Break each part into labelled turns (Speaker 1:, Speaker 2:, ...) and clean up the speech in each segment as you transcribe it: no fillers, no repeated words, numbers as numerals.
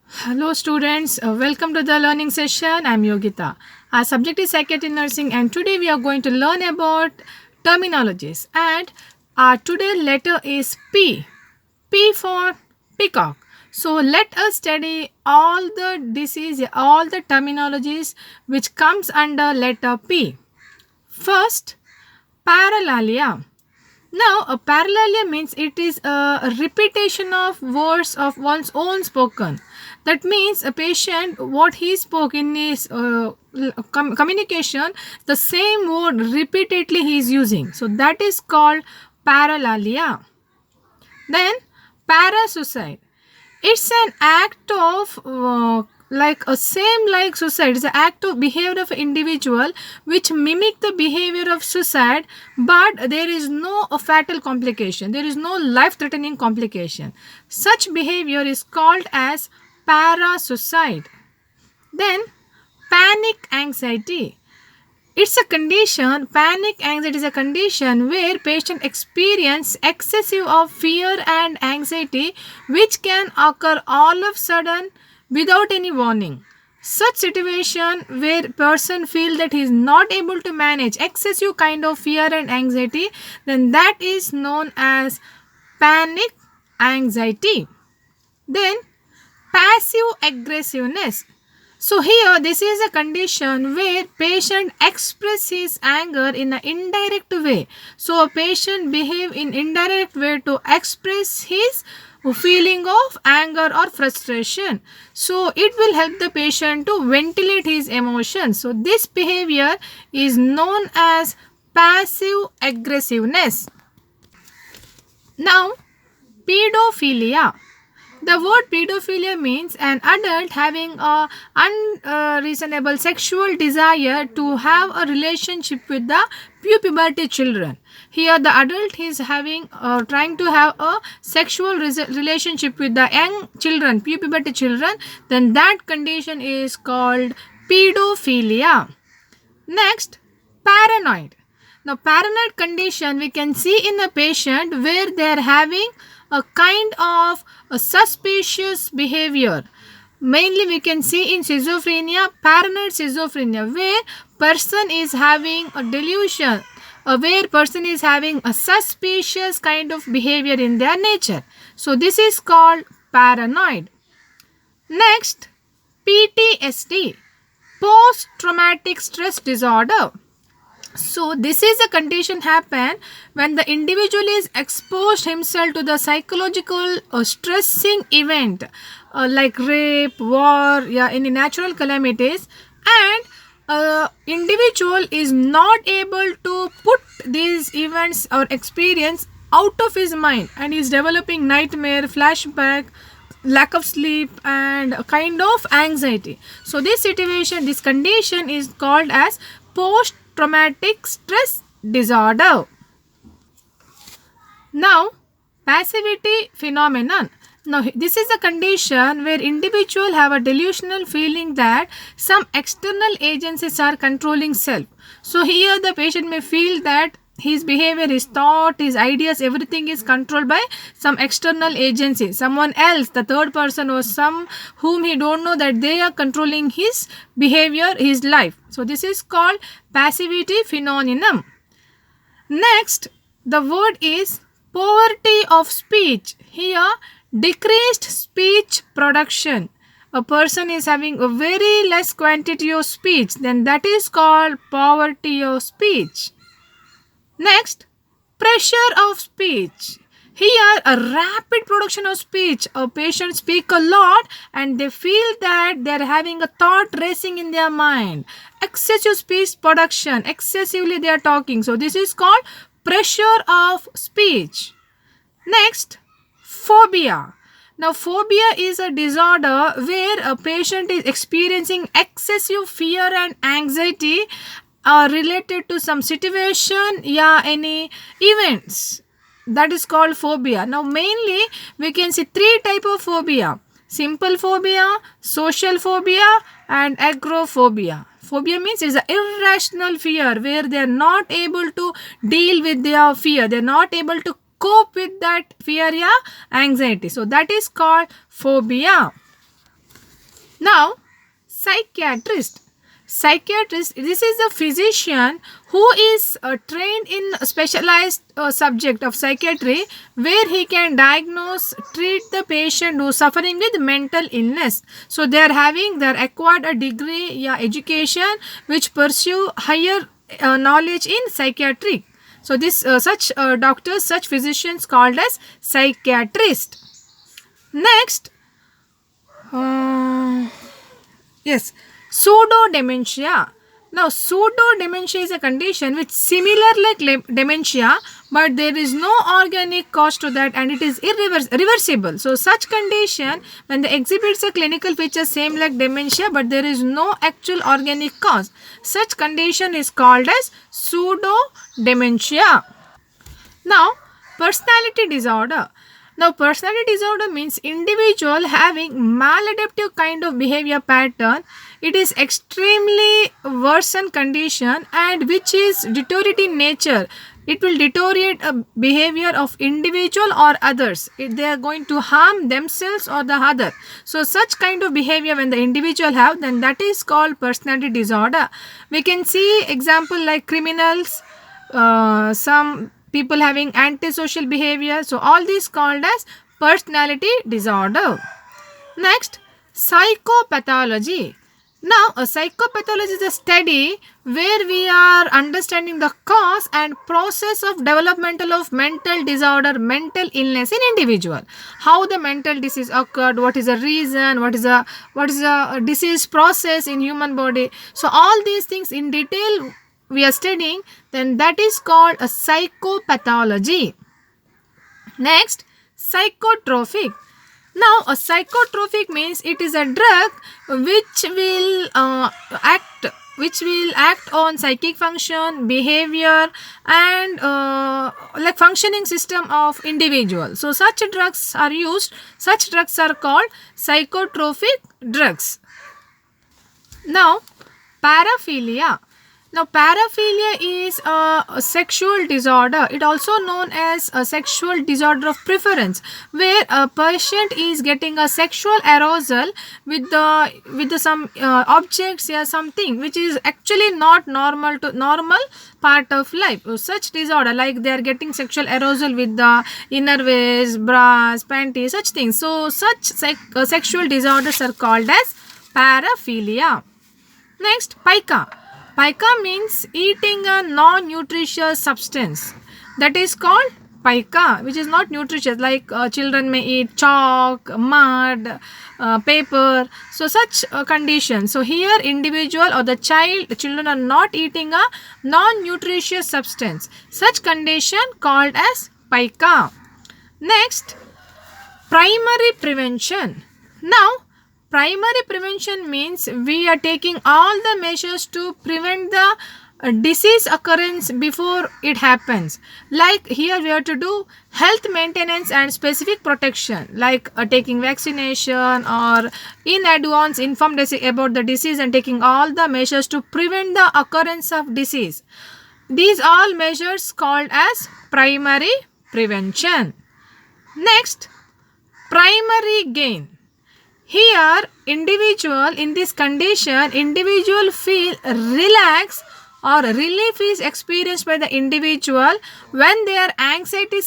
Speaker 1: Hello, students. Welcome to the learning session. I'm Yogita. Our subject is psychiatry nursing, and today we are going to learn about terminologies. And our today letter is P. P for peacock. So let us study all the disease, all the terminologies which comes under letter P. First, paralalia. Now, a paralalia means it is a repetition of words of one's own spoken. That means a patient, what he spoke in his communication, the same word repeatedly he is using. So that is called paralalia. Then, parasuicide. It's an act of like a same like suicide. It's an act of behavior of an individual which mimic the behavior of suicide, but there is no fatal complication. There is no life-threatening complication. Such behavior is called as parasuicide. Then panic anxiety. It's a condition, panic anxiety is a condition where patient experience excessive of fear and anxiety which can occur all of sudden without any warning. Such situation where person feel that he is not able to manage excessive kind of fear and anxiety, then that is known as panic anxiety. Then passive aggressiveness. So here this is a condition where patient express his anger in an indirect way. So a patient behave in indirect way to express his feeling of anger or frustration. So it will help the patient to ventilate his emotions. So this behavior is known as passive aggressiveness. Now pedophilia. The word pedophilia means an adult having a unreasonable sexual desire to have a relationship with the puberty children. Here, the adult is having trying to have a sexual relationship with the young children, puberty children. Then that condition is called pedophilia. Next, paranoid. Now, paranoid condition we can see in a patient where they are having a kind of a suspicious behavior. Mainly we can see in schizophrenia, paranoid schizophrenia, where person is having a delusion, where person is having a suspicious kind of behavior in their nature. So this is called paranoid. Next, PTSD, post traumatic stress disorder. So this is a condition happen when the individual is exposed himself to the psychological stressing event like rape, war, yeah, any natural calamities, and individual is not able to put these events or experience out of his mind, and is developing nightmare, flashback, lack of sleep, and a kind of anxiety. So this situation, this condition is called as post traumatic stress disorder. Now, passivity phenomenon. Now, this is a condition where individuals have a delusional feeling that some external agencies are controlling self. So here the patient may feel that his behavior, his thought, his ideas, everything is controlled by some external agency, someone else, the third person, or some whom he don't know, that they are controlling his behavior, his life. So this is called passivity phenomenon. Next, the word is poverty of speech. Here, decreased speech production. A person is having a very less quantity of speech, then that is called poverty of speech. Next, pressure of speech. Here, a rapid production of speech. A patient speak a lot and they feel that they are having a thought racing in their mind. Excessive speech production. Excessively they are talking. So this is called pressure of speech. Next, phobia. Now, phobia is a disorder where a patient is experiencing excessive fear and anxiety related to some situation, yeah, any events. That is called phobia. Now, mainly we can see three type of phobia: simple phobia, social phobia, and agoraphobia. Phobia means it's an irrational fear where they are not able to deal with their fear. They are not able to cope with that fear, yeah, anxiety. So that is called phobia. Now, psychiatrist. Psychiatrist, this is a physician who is trained in a specialized subject of psychiatry, where he can diagnose, treat the patient who is suffering with mental illness. So they are acquired a degree, education which pursue higher knowledge in psychiatry. So this such doctors, such physicians called as psychiatrist. Next, yes, pseudo dementia. Now, pseudo dementia is a condition which similar like dementia, but there is no organic cause to that, and it is irreversible. So, such condition when they exhibits a clinical feature same like dementia, but there is no actual organic cause. Such condition is called as pseudo dementia. Now, personality disorder. Now, personality disorder means individual having maladaptive kind of behavior pattern. It is extremely worsened condition and which is deteriorate in nature. It will deteriorate a behavior of individual or others. They are going to harm themselves or the other. So, such kind of behavior when the individual have, then that is called personality disorder. We can see example like criminals, some people having antisocial behavior. So all these called as personality disorder. Next, psychopathology. Now, a psychopathology is a study where we are understanding the cause and process of developmental of mental disorder, mental illness in individual. How the mental disease occurred, what is the reason, what is the disease process in human body. So all these things in detail we are studying, then that is called a psychopathology. Next, psychotropic. Now, a psychotropic means it is a drug which will act on psychic function, behavior, and like functioning system of individual. So, such drugs are used. Such drugs are called psychotropic drugs. Now, paraphilia. Now, paraphilia is a sexual disorder. It also known as a sexual disorder of preference, where a patient is getting a sexual arousal with the some objects or something which is actually not normal part of life. So, such disorder like they are getting sexual arousal with the innerwears, bras, panties, such things. So, such sexual disorders are called as paraphilia. Next, pica. Pica means eating a non-nutritious substance. That is called pica, which is not nutritious. Like children may eat chalk, mud, paper. So such condition. So here individual or the children are not eating a non-nutritious substance. Such condition called as pica. Next, primary prevention. Now, primary prevention means we are taking all the measures to prevent the disease occurrence before it happens. Like here we have to do health maintenance and specific protection, like taking vaccination or in advance informed about the disease and taking all the measures to prevent the occurrence of disease. These all measures called as primary prevention. Next, primary gain. Here, individual in this condition, individual feel relaxed or relief is experienced by the individual when their anxiety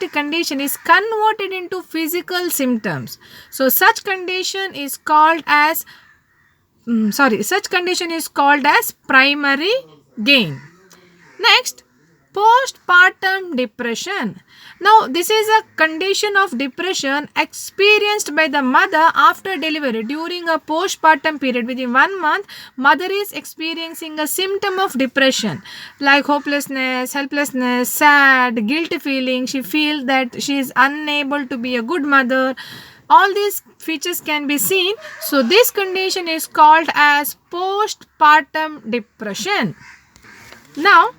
Speaker 1: condition is converted into physical symptoms. So, such condition is called as primary gain. Next, postpartum depression. Now, this is a condition of depression experienced by the mother after delivery. During a postpartum period, within 1 month, mother is experiencing a symptom of depression like hopelessness, helplessness, sad, guilty feeling. She feels that she is unable to be a good mother. All these features can be seen. So, this condition is called as postpartum depression. Now,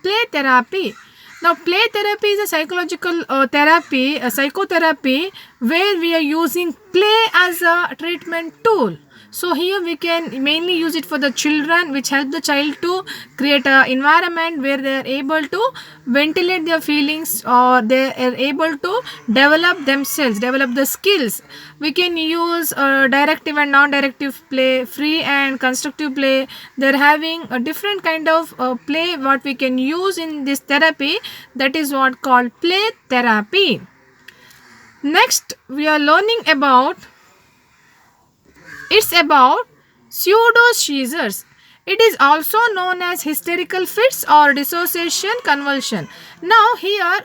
Speaker 1: play therapy. Now, play therapy is a psychological therapy, a psychotherapy where we are using play as a treatment tool. So here we can mainly use it for the children, which help the child to create an environment where they are able to ventilate their feelings, or they are able to develop themselves, develop the skills. We can use directive and non-directive play, free and constructive play. They're having a different kind of play what we can use in this therapy. That is what called play therapy. Next we are learning about, it's about pseudo seizures. It is also known as hysterical fits or dissociation convulsion. Now here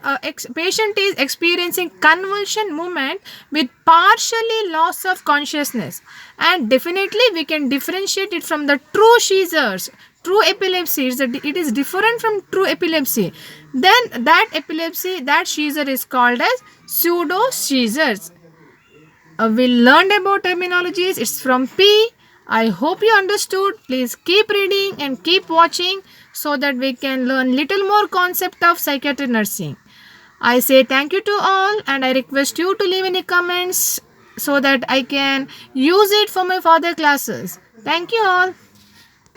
Speaker 1: patient is experiencing convulsion movement with partially loss of consciousness, and definitely we can differentiate it from the true seizures. True epilepsy it is different from true epilepsy. Then that epilepsy, that seizure is called as pseudo seizures. We learned about terminologies. It's from P. I hope you understood. Please keep reading and keep watching so that we can learn little more concept of psychiatric nursing. I say thank you to all, and I request you to leave any comments so that I can use it for my further classes. Thank you all.